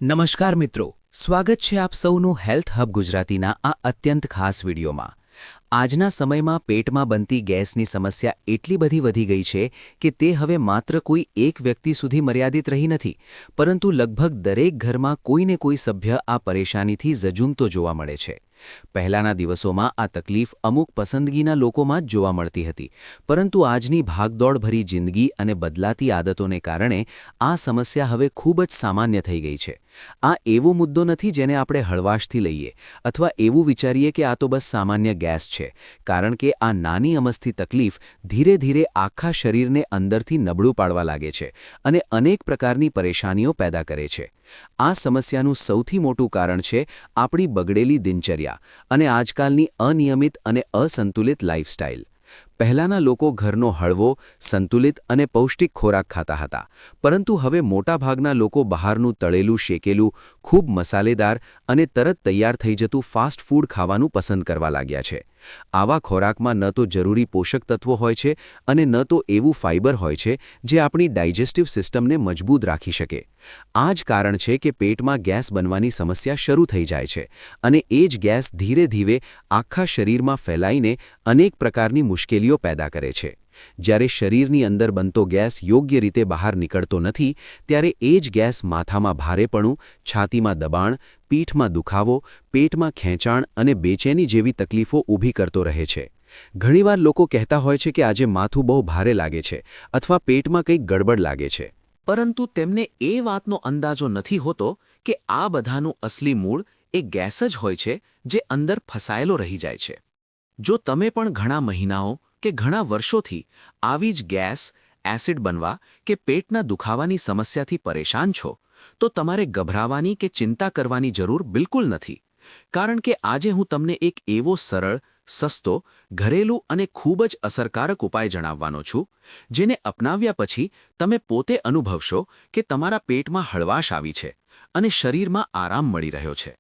નમસ્કાર મિત્રો, સ્વાગત છે આપ સૌનું હેલ્થ હબ ગુજરાતીના આ અત્યંત ખાસ વિડીયોમાં। આજના સમયમાં પેટમાં બનતી ગેસની સમસ્યા એટલી બધી વધી ગઈ છે કે તે હવે માત્ર કોઈ એક વ્યક્તિ સુધી મર્યાદિત રહી નથી, પરંતુ લગભગ દરેક ઘરમાં કોઈને કોઈ સભ્ય આ પરેશાનીથી ઝઝૂમતો જોવા મળે છે। પહેલાના દિવસોમાં આ તકલીફ અમુક પસંદગીના લોકોમાં જ જોવા મળતી હતી, પરંતુ આજની ભાગદોડભરી જિંદગી અને બદલાતી આદતોને કારણે આ સમસ્યા હવે ખૂબ જ સામાન્ય થઈ ગઈ છે। આ એવો મુદ્દો નથી જેને આપણે હળવાશથી લઈએ અથવા એવું વિચારીએ કે આ તો બસ સામાન્ય ગેસ છે, કારણ કે આ નાની અમસ્તી તકલીફ ધીરે ધીરે આખા શરીરને અંદરથી નબળું પાડવા લાગે છે અને અનેક પ્રકારની પરેશાનીઓ પેદા કરે છે। આ સમસ્યાનું સૌથી મોટું કારણ છે આપણી બગડેલી દિનચર્યા અને આજકાલની અનિયમિત અને અસંતુલિત લાઇફસ્ટાઇલ। પહેલાના લોકો ઘરનો હળવો, સંતુલિત અને પૌષ્ટિક ખોરાક ખાતા હતા, પરંતુ હવે મોટાભાગના લોકો બહારનું તળેલું, શેકેલું, ખૂબ મસાલેદાર અને તરત તૈયાર થઈ જતું ફાસ્ટ ફૂડ ખાવાનું પસંદ કરવા લાગ્યા છે। આવા ખોરાકમાં ન તો જરૂરી પોષક તત્વો હોય છે અને ન તો એવું ફાઇબર હોય છે જે આપણી ડાયજેસ્ટિવ સિસ્ટમને મજબૂત રાખી શકે। આ જ કારણ છે કે પેટમાં ગેસ બનવાની સમસ્યા શરૂ થઈ જાય છે અને એ જ ગેસ ધીરે ધીરે આખા શરીરમાં ફેલાઈને અનેક પ્રકારની મુશ્કેલીઓ પેદા કરે છે। જ્યારે શરીરની અંદર બનતો ગેસ યોગ્ય રીતે બહાર નીકળતો નથી, ત્યારે એ જ ગેસ માથામાં ભારેપણું, છાતીમાં દબાણ, પીઠમાં દુખાવો, પેટમાં ખેંચાણ અને બેચેની જેવી તકલીફો ઊભી કરતો રહે છે। ઘણીવાર લોકો કહેતા હોય છે કે આજે માથું બહુ ભારે લાગે છે અથવા પેટમાં કંઈક ગડબડ લાગે છે, પરંતુ તેમને એ વાતનો અંદાજો નથી હોતો કે આ બધાનું અસલી મૂળ એ ગેસ જ હોય છે જે અંદર ફસાયેલો રહી જાય છે। જો તમે પણ ઘણા મહિનાઓ કે ઘણા વર્ષોથી આવી જ ગેસ, એસિડ બનવા કે પેટના દુખાવાની સમસ્યાથી પરેશાન છો, તો તમારે ગભરાવાની કે ચિંતા કરવાની જરૂર બિલકુલ નથી, કારણ કે આજે હું તમને એક એવો સરળ, સસ્તો, ઘરેલું અને ખૂબ જ અસરકારક ઉપાય જણાવવાનો છું, જેને અપનાવ્યા પછી તમે પોતે અનુભવશો કે તમારા પેટમાં હળવાશ આવી છે અને શરીરમાં આરામ મળી રહ્યો છે।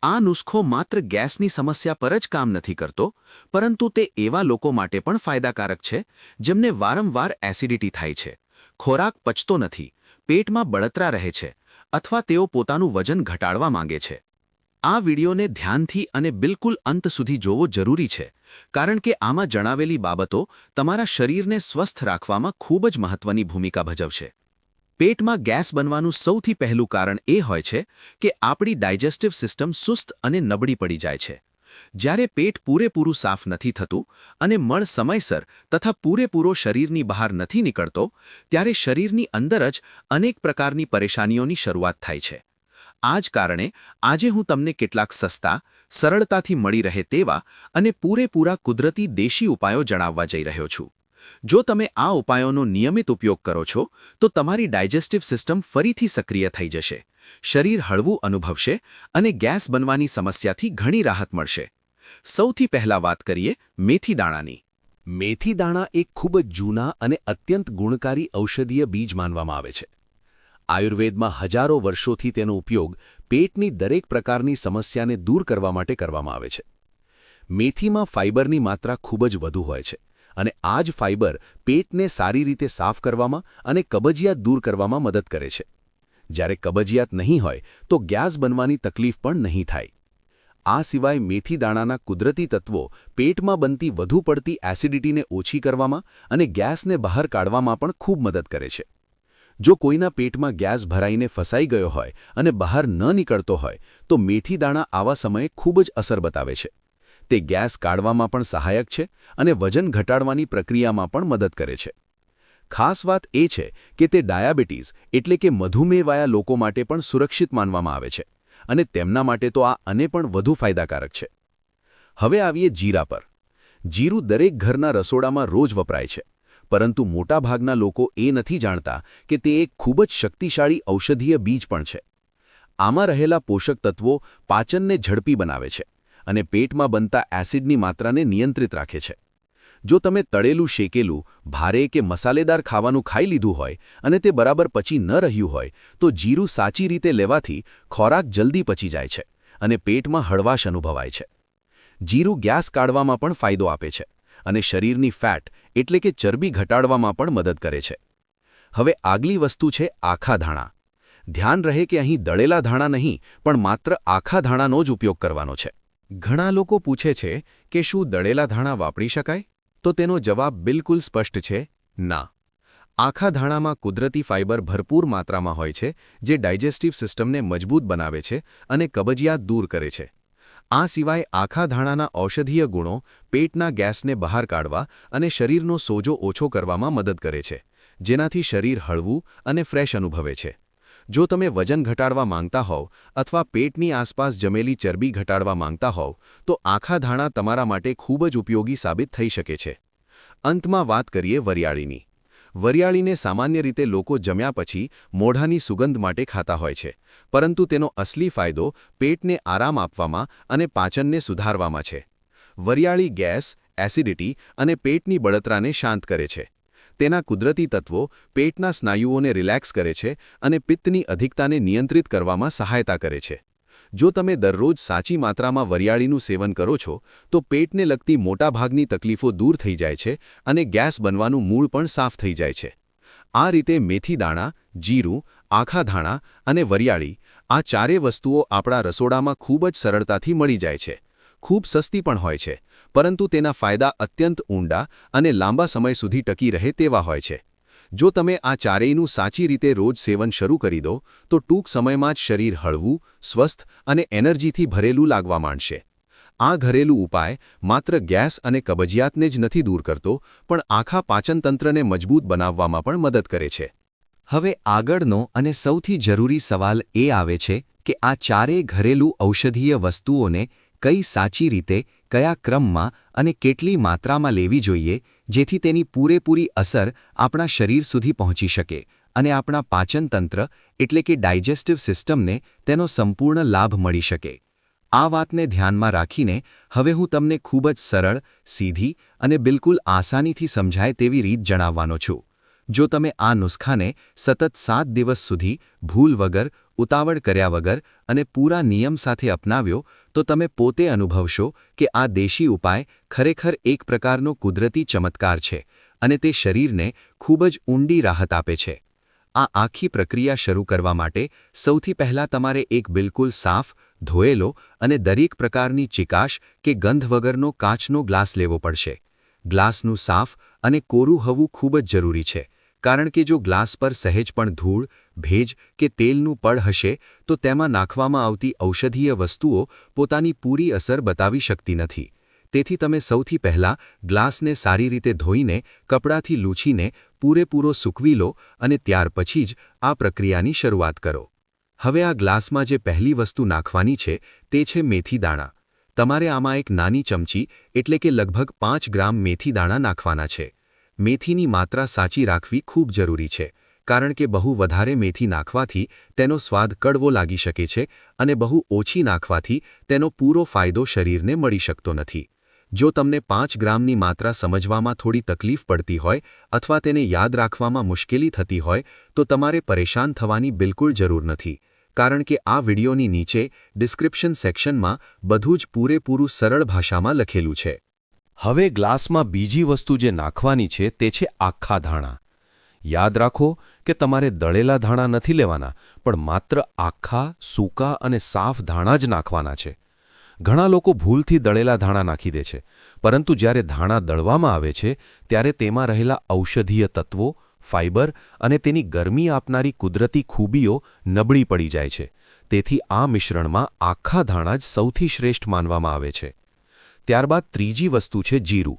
આ નુસ્ખો માત્ર ગેસની સમસ્યા પર જ કામ નથી કરતો, પરંતુ તે એવા લોકો માટે પણ ફાયદાકારક છે જેમને વારંવાર એસિડિટી થાય છે, ખોરાક પચતો નથી, પેટમાં બળતરા રહે છે અથવા તેઓ પોતાનું વજન ઘટાડવા માંગે છે। આ વિડીયોને ધ્યાનથી અને બિલકુલ અંત સુધી જોવો જરૂરી છે, કારણ કે આમાં જણાવેલી બાબતો તમારા શરીરને સ્વસ્થ રાખવામાં ખૂબ જ મહત્વની ભૂમિકા ભજવશે। પેટમાં ગેસ બનવાનું સૌથી પહેલું કારણ એ હોય છે કે આપણી ડાયજેસ્ટિવ સિસ્ટમ સુસ્ત અને નબળી પડી જાય છે। જ્યારે પેટ પૂરેપૂરું સાફ નથી થતું અને મળ સમયસર તથા પૂરેપૂરો શરીરની બહાર નથી નીકળતો, ત્યારે શરીરની અંદર જ અનેક પ્રકારની પરેશાનીઓની શરૂઆત થાય છે। આ જ કારણે આજે હું તમને કેટલાક સસ્તા, સરળતાથી મળી રહે તેવા અને પૂરેપૂરા કુદરતી દેશી ઉપાયો જણાવવા જઈ રહ્યો છું। જો તમે આ ઉપાયોનો નિયમિત ઉપયોગ કરો છો, તો તમારી ડાયજેસ્ટિવ સિસ્ટમ ફરીથી સક્રિય થઈ જશે, શરીર હળવું અનુભવશે અને ગેસ બનવાની સમસ્યાથી ઘણી રાહત મળશે। સૌથી પહેલા વાત કરીએ મેથી દાણાની। મેથી દાણા એક ખૂબ જ જૂના અને અત્યંત ગુણકારી ઔષધીય બીજ માનવામાં આવે છે। આયુર્વેદમાં હજારો વર્ષોથી તેનો ઉપયોગ પેટની દરેક પ્રકારની સમસ્યાને દૂર કરવા માટે કરવામાં આવે છે। મેથીમાં ફાઇબરની માત્રા ખૂબ જ વધુ હોય છે અને આ જ ફાઇબર પેટને સારી રીતે સાફ કરવામાં અને કબજિયાત દૂર કરવામાં મદદ કરે છે। જ્યારે કબજિયાત નહીં હોય તો ગેસ બનવાની તકલીફ પણ નહીં થાય। આ સિવાય મેથી દાણાના કુદરતી તત્વો પેટમાં બનતી વધુ પડતી એસિડિટીને ઓછી કરવામાં અને ગેસને બહાર કાઢવામાં પણ ખૂબ મદદ કરે છે। જો કોઈના પેટમાં ગેસ ભરાઈને ફસાઈ ગયો હોય અને બહાર ન નીકળતો હોય, તો મેથી દાણા આવા સમયે ખૂબ જ અસર બતાવે છે। તે ગેસ કાઢવામાં પણ સહાયક છે અને વજન ઘટાડવાની પ્રક્રિયામાં પણ મદદ કરે છે। ખાસ વાત એ છે કે તે ડાયાબિટીસ એટલે કે મધુમેહવાળા લોકો માટે પણ સુરક્ષિત માનવામાં આવે છે અને તેમના માટે તો આ પણ વધુ ફાયદાકારક છે। હવે આવીએ જીરા પર। જીરું દરેક ઘરના રસોડામાં રોજ વપરાય છે, પરંતુ મોટાભાગના લોકો એ નથી જાણતા કે તે એક ખૂબ જ શક્તિશાળી ઔષધીય બીજ પણ છે। આમાં રહેલા પોષક તત્વો પાચનને ઝડપી બનાવે છે અને પેટમાં બનતા એસિડની માત્રાને નિયંત્રિત રાખે છે। જો તમે તળેલું, શેકેલું, ભારે કે મસાલેદાર ખાવાનું ખાઈ લીધું હોય અને તે બરાબર પચી ન રહ્યું હોય, તો જીરું સાચી રીતે લેવાથી ખોરાક જલ્દી પચી જાય છે અને પેટમાં હળવાશ અનુભવાય છે। જીરું ગેસ કાઢવામાં પણ ફાયદો આપે છે અને શરીરની ફેટ એટલે કે ચરબી ઘટાડવામાં પણ મદદ કરે છે। હવે આગલી વસ્તુ છે આખા ધાણા। ધ્યાન રહે કે અહીં દળેલા ધાણા નહીં પણ માત્ર આખા ધાણાનો જ ઉપયોગ કરવાનો છે. ઘણા લોકો પૂછે છે કે શું દળેલા ધાણા વાપરી શકાય? તો તેનો જવાબ બિલકુલ સ્પષ્ટ છે, ના. આખા ધાણામાં કુદરતી ફાઇબર ભરપૂર માત્રામાં હોય છે, જે ડાયજેસ્ટિવ સિસ્ટમને મજબૂત બનાવે છે અને કબજિયાત દૂર કરે છે. આ સિવાય આખા ધાણાના ઔષધીય ગુણો પેટના ગેસને બહાર કાઢવા અને શરીરનો સોજો ઓછો કરવામાં મદદ કરે છે, જેનાથી શરીર હળવું અને ફ્રેશ અનુભવે છે. જો તમે વજન ઘટાડવા માંગતા હોવ અથવા પેટની આસપાસ જમેલી ચરબી ઘટાડવા માંગતા હોવ તો આખા ધાણા તમારા માટે ખૂબ જ ઉપયોગી સાબિત થઈ શકે છે. અંતમાં વાત કરીએ વરિયાળીની. વરિયાળીને સામાન્ય રીતે લોકો જમ્યા પછી મોઢાની સુગંધ માટે ખાતા હોય છે, પરંતુ તેનો અસલી ફાયદો પેટને આરામ આપવામાં અને પાચનને સુધારવામાં છે. વરિયાળી ગેસ, એસિડિટી અને પેટની બળતરાને શાંત કરે છે. તેના કુદરતી તત્વો પેટના સ્નાયુઓને રિલેક્સ કરે છે અને પિત્તની અધિકતાને નિયંત્રિત કરવામાં સહાયતા કરે છે. જો તમે દરરોજ સાચી માત્રામાં વરિયાળીનું સેવન કરો છો તો પેટને લગતી મોટાભાગની તકલીફો દૂર થઈ જાય છે અને ગેસ બનવાનું મૂળ પણ સાફ થઈ જાય છે. આ રીતે મેથી દાણા, જીરું, આખા ધાણા અને વરિયાળી આ ચારે વસ્તુઓ આપણા રસોડામાં ખૂબ જ સરળતાથી મળી જાય છે. ખૂબ સસ્તી પણ હોય છે, પરંતુ તેના ફાયદા અત્યંત ઊંડા અને લાંબા સમય સુધી ટકી રહે તેવા હોય છે. જો તમે આ ચારેયનું સાચી રીતે રોજ સેવન શરૂ કરી દો તો ટૂંક સમયમાં જ શરીર હળવું, સ્વસ્થ અને એનર્જીથી ભરેલું લાગવા માંડશે. આ ઘરેલું ઉપાય માત્ર ગેસ અને કબજિયાતને જ નથી દૂર કરતો, પણ આખા પાચનતંત્રને મજબૂત બનાવવામાં પણ મદદ કરે છે. હવે આગળનો અને સૌથી જરૂરી સવાલ એ આવે છે કે આ ચારેય ઘરેલું ઔષધીય વસ્તુઓને કઈ સાચી રીતે, કયા ક્રમમાં અને કેટલી માત્રામાં લેવી જોઈએ જેથી તેની પૂરેપૂરી અસર આપણા શરીર સુધી પહોંચી શકે અને આપણા પાચનતંત્ર એટલે કે ડાયજેસ્ટિવ સિસ્ટમને તેનો સંપૂર્ણ લાભ મળી શકે. આ વાતને ધ્યાનમાં રાખીને હવે હું તમને ખૂબ જ સરળ, સીધી અને બિલકુલ આસાનીથી સમજાય તેવી રીત જણાવવાનો છું. જો તમે આ નુસ્ખાને સતત 7 દિવસ સુધી ભૂલ વગર, ઉતાવળ કર્યા વગર અને પૂરા નિયમ સાથે અપનાવ્યો તો તમે પોતે અનુભવશો કે આ દેશી ઉપાય ખરેખર એક પ્રકારનો કુદરતી ચમત્કાર છે અને તે શરીરને ખૂબ જ ઊંડી રાહત આપે છે. આ આખી પ્રક્રિયા શરૂ કરવા માટે સૌથી પહેલાં તમારે એક બિલકુલ સાફ, ધોયેલો અને દરેક પ્રકારની ચિકાશ કે ગંધ વગરનો કાચનો ગ્લાસ લેવો પડશે. ગ્લાસનું સાફ અને કોરું હોવું ખૂબ જ જરૂરી છે, કારણ કે જો ગ્લાસ પર સહેજ પણ ધૂળ, ભેજ કે તેલનું પડ હશે તો તેમાં નાખવામાં આવતી ઔષધીય વસ્તુઓ પોતાની પૂરી અસર બતાવી શકતી નથી. તેથી તમે સૌથી પહેલાં ગ્લાસને સારી રીતે ધોઈને, કપડાથી લૂછીને પૂરેપૂરો સૂકવી લો અને ત્યાર પછી જ આ પ્રક્રિયાની શરૂઆત કરો. હવે આ ગ્લાસમાં જે પહેલી વસ્તુ નાખવાની છે તે છે મેથી દાણા. તમારે આમાં એક નાની ચમચી એટલે કે લગભગ 5 ગ્રામ મેથી દાણા નાખવાના છે. મેથીની માત્રા સાચી રાખવી ખૂબ જરૂરી છે, કારણ કે બહુ વધારે મેથી નાખવાથી તેનો સ્વાદ કડવો લાગી શકે છે અને બહુ ઓછી નાખવાથી તેનો પૂરો ફાયદો શરીરને મળી શકતો નથી. જો તમને 5 ગ્રામની માત્રા સમજવામાં થોડી તકલીફ પડતી હોય અથવા તેને યાદ રાખવામાં મુશ્કેલી થતી હોય તો તમારે પરેશાન થવાની બિલકુલ જરૂર નથી, કારણ કે આ વિડિયોની નીચે ડિસ્ક્રિપ્શન સેક્શનમાં બધું જ પૂરેપૂરું સરળ ભાષામાં લખેલું છે. હવે ગ્લાસમાં બીજી વસ્તુ જે નાખવાની છે તે છે આખા ધાણા. યાદ રાખો કે તમારે દળેલા ધાણા નથી લેવાના, પણ માત્ર આખા, સૂકા અને સાફ ધાણા જ નાખવાના છે. ઘણા લોકો ભૂલથી દળેલા ધાણા નાખી દે છે, પરંતુ જ્યારે ધાણા દળવામાં આવે છે ત્યારે તેમાં રહેલા ઔષધીય તત્વો, ફાઇબર અને તેની ગરમી આપનારી કુદરતી ખૂબીઓ નબળી પડી જાય છે. તેથી આ મિશ્રણમાં આખા ધાણા જ સૌથી શ્રેષ્ઠ માનવામાં આવે છે. ત્યારબાદ ત્રીજી વસ્તુ છે જીરું.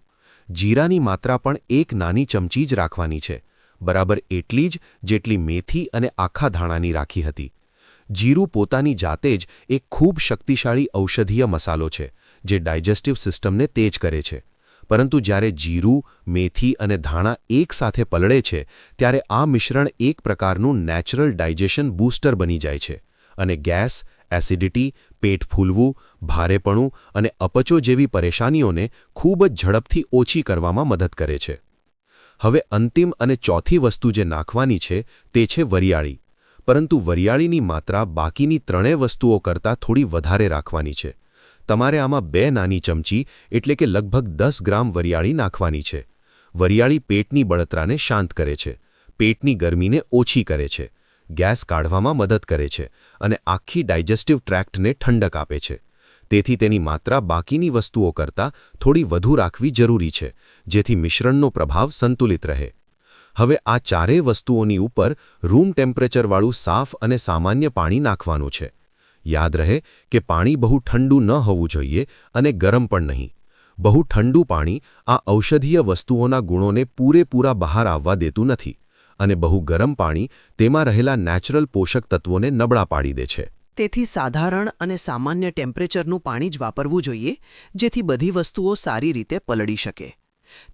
જીરાની માત્રા પણ એક નાની ચમચી જ રાખવાની છે, બરાબર એટલી જ જેટલી મેથી અને આખા ધાણાની રાખી હતી. જીરું પોતાની જાતે જ એક ખૂબ શક્તિશાળી ઔષધીય મસાલો છે, જે ડાયજેસ્ટિવ સિસ્ટમને તેજ કરે છે. પરંતુ જ્યારે જીરું, મેથી અને ધાણા એકસાથે પલળે છે ત્યારે આ મિશ્રણ એક પ્રકારનું નેચરલ ડાયજેશન બૂસ્ટર બની જાય છે અને ગેસ, એસિડિટી, પેટ ફૂલવું, ભારેપણું અને અપચો જેવી પરેશાનીઓને ખૂબ જ ઝડપથી ઓછી કરવામાં મદદ કરે છે. હવે અંતિમ અને ચોથી વસ્તુ જે નાખવાની છે તે છે વરિયાળી. પરંતુ વરિયાળીની માત્રા બાકીની ત્રણેય વસ્તુઓ કરતાં થોડી વધારે રાખવાની છે. તમારે આમાં 2 નાની ચમચી એટલે કે લગભગ 10 ગ્રામ વરિયાળી નાખવાની છે. વરિયાળી પેટની બળતરાને શાંત કરે છે, પેટની ગરમીને ઓછી કરે છે, ગેસ કાઢવામાં મદદ કરે છે અને આખી ડાયજેસ્ટિવ ટ્રેક્ટને ઠંડક આપે છે. તેથી તેની માત્રા બાકીની વસ્તુઓ કરતાં થોડી વધુ રાખવી જરૂરી છે, જેથી મિશ્રણનો પ્રભાવ સંતુલિત રહે. હવે આ ચારેય વસ્તુઓની ઉપર રૂમ ટેમ્પરેચરવાળું સાફ અને સામાન્ય પાણી નાખવાનું છે. યાદ રહે કે પાણી બહુ ઠંડુ ન હોવું જોઈએ અને ગરમ પણ નહીં. બહુ ઠંડુ પાણી આ ઔષધીય વસ્તુઓના ગુણોને પૂરેપૂરા બહાર આવવા દેતું નથી અને બહુ ગરમ પાણી તેમાં રહેલા નેચરલ પોષક તત્વોને નબળા પાડી દે છે. તેથી સાધારણ અને સામાન્ય ટેમ્પરેચરનું પાણી જ વાપરવું જોઈએ, જેથી બધી વસ્તુઓ સારી રીતે પલળી શકે.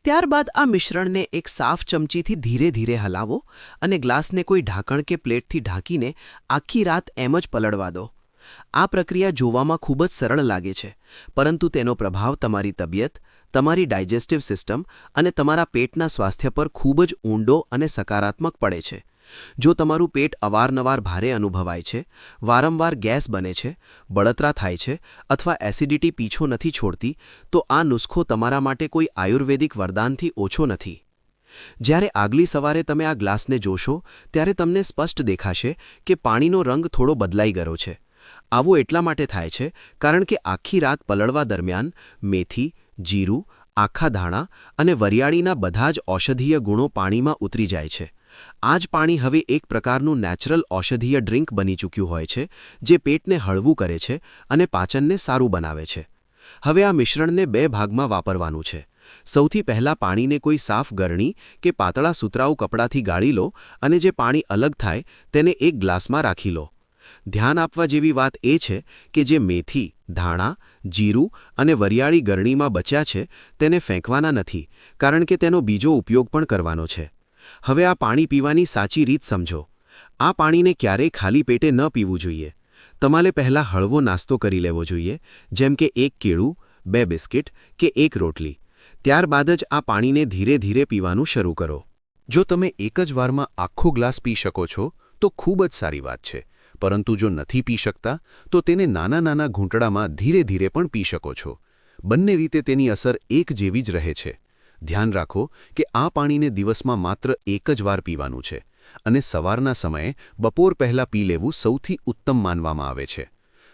ત્યારબાદ આ મિશ્રણને એક સાફ ચમચીથી ધીરે ધીરે હલાવો અને ગ્લાસને કોઈ ઢાંકણ કે પ્લેટથી ઢાંકીને આખી રાત એમ જ પલળવા દો. આ પ્રક્રિયા જોવામાં ખૂબ જ સરળ લાગે છે, પરંતુ તેનો પ્રભાવ તમારી તબિયત, તમારી ડાયજેસ્ટિવ સિસ્ટમ અને તમારા પેટના સ્વાસ્થ્ય પર ખૂબ જ ઊંડો અને સકારાત્મક પડે છે. જો તમારું પેટ અવારનવાર ભારે અનુભવાય છે, વારંવાર ગેસ બને છે, બળતરા થાય છે અથવા એસિડિટી પીછો નથી છોડતી, તો આ નુસ્ખો તમારા માટે કોઈ આયુર્વેદિક વરદાનથી ઓછો નથી. જ્યારે આગલી સવારે તમે આ ગ્લાસને જોશો ત્યારે તમને સ્પષ્ટ દેખાશે કે પાણીનો રંગ થોડો બદલાઈ ગયો છે. આવું એટલા માટે થાય છે કારણ કે આખી રાત પલળવા દરમિયાન મેથી, જીરું, આખા ધાણા અને વરિયાળીના બધા જ ઔષધીય ગુણો પાણીમાં ઉતરી જાય છે. આ જ પાણી હવે એક પ્રકારનું નેચરલ ઔષધીય ડ્રિંક બની ચૂક્યું હોય છે, જે પેટને હળવું કરે છે અને પાચનને સારું બનાવે છે. હવે આ મિશ્રણને 2 ભાગમાં વાપરવાનું છે. સૌથી પહેલાં પાણીને કોઈ સાફ ગરણી કે પાતળા સુતરાઉ કપડાથી ગાળી લો અને જે પાણી અલગ થાય તેને એક ગ્લાસમાં રાખી લો. ધ્યાન આપવા જેવી વાત એ છે કે જે મેથી, ધાણા, જીરું અને વરિયાળી ગરણીમાં બચ્યા છે તેને ફેંકવાના નથી, કારણ કે તેનો બીજો ઉપયોગ પણ કરવાનો છે. હવે આ પાણી પીવાની સાચી રીત સમજો. આ પાણીને ક્યારેય ખાલી પેટે ન પીવું જોઈએ. તમારે પહેલાં હળવો નાસ્તો કરી લેવો જોઈએ, જેમ કે 1 કેળું, 2 બિસ્કિટ કે 1 રોટલી. ત્યારબાદ જ આ પાણીને ધીરે ધીરે પીવાનું શરૂ કરો. જો તમે એક જ વારમાં આખો ગ્લાસ પી શકો છો તો ખૂબ જ સારી વાત છે, પરંતુ જો નથી પી શકતા તો તેને નાના નાના ઘૂંટડામાં ધીરે ધીરે પણ પી શકો છો. બંને રીતે તેની અસર એક જેવી જ રહે છે. ધ્યાન રાખો કે આ પાણીને દિવસમાં માત્ર એક જ વાર પીવાનું છે અને સવારના સમયે બપોર પહેલાં પી લેવું સૌથી ઉત્તમ માનવામાં આવે છે.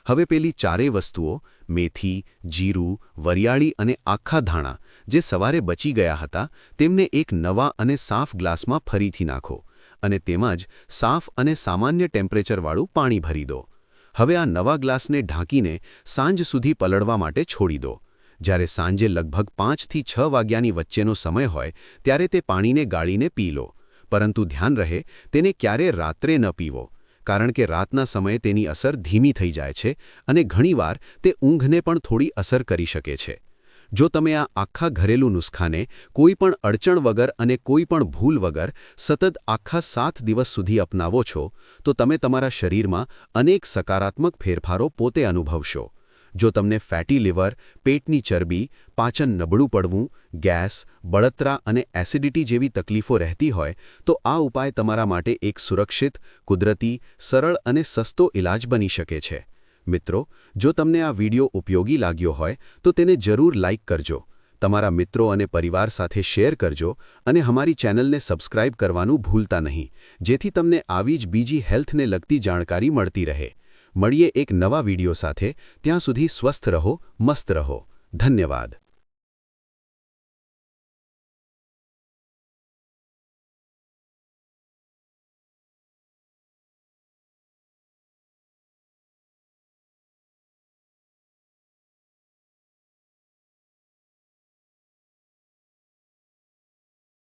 હવે પેલી ચારેય વસ્તુઓ મેથી, જીરું, વરિયાળી અને આખા ધાણા જે સવારે બચી ગયા હતા તેમને એક નવા અને સાફ ગ્લાસમાં ફરીથી નાખો અને તેમાં જ સાફ અને સામાન્ય ટેમ્પરેચરવાળું પાણી ભરી દો. હવે આ નવા ગ્લાસને ઢાંકીને સાંજ સુધી પલળવા માટે છોડી દો. જ્યારે સાંજે લગભગ 5 થી 6 વાગ્યાની વચ્ચેનો સમય હોય ત્યારે તે પાણીને ગાળીને પી લો, પરંતુ ધ્યાન રહે તેને ક્યારેય રાત્રે ન પીવો, કારણ કે રાતના સમયે તેની અસર ધીમી થઈ જાય છે અને ઘણીવાર તે ઊંઘને પણ થોડી અસર કરી શકે છે. જો તમે આ આખા ઘરેલું નુસ્ખાને કોઈ પણ અડચણ વગર અને કોઈ પણ ભૂલ વગર સતત આખા 7 દિવસ સુધી અપનાવો છો તો તમે તમારા શરીરમાં અનેક સકારાત્મક ફેરફારો પોતે અનુભવશો. જો તમને ફેટી લિવર, પેટની ચરબી, પાચન નબળું પડવું, ગેસ, બળતરા અને એસિડિટી જેવી તકલીફો રહેતી હોય તો આ ઉપાય તમારા માટે એક સુરક્ષિત, કુદરતી, સરળ અને સસ્તો ઇલાજ બની શકે છે. મિત્રો, જો તમને આ વિડિયો ઉપયોગી લાગ્યો હોય તો તેને જરૂર લાઇક કરજો, તમારા મિત્રો અને પરિવાર સાથે શેર કરજો અને અમારી ચેનલને સબસ્ક્રાઇબ કરવાનું ભૂલતા નહીં, જેથી તમને આવી જ બીજી હેલ્થને લગતી જાણકારી મળતી રહે. મળીએ એક નવા વિડિયો સાથે. ત્યાં સુધી સ્વસ્થ રહો, મસ્ત રહો. ધન્યવાદ.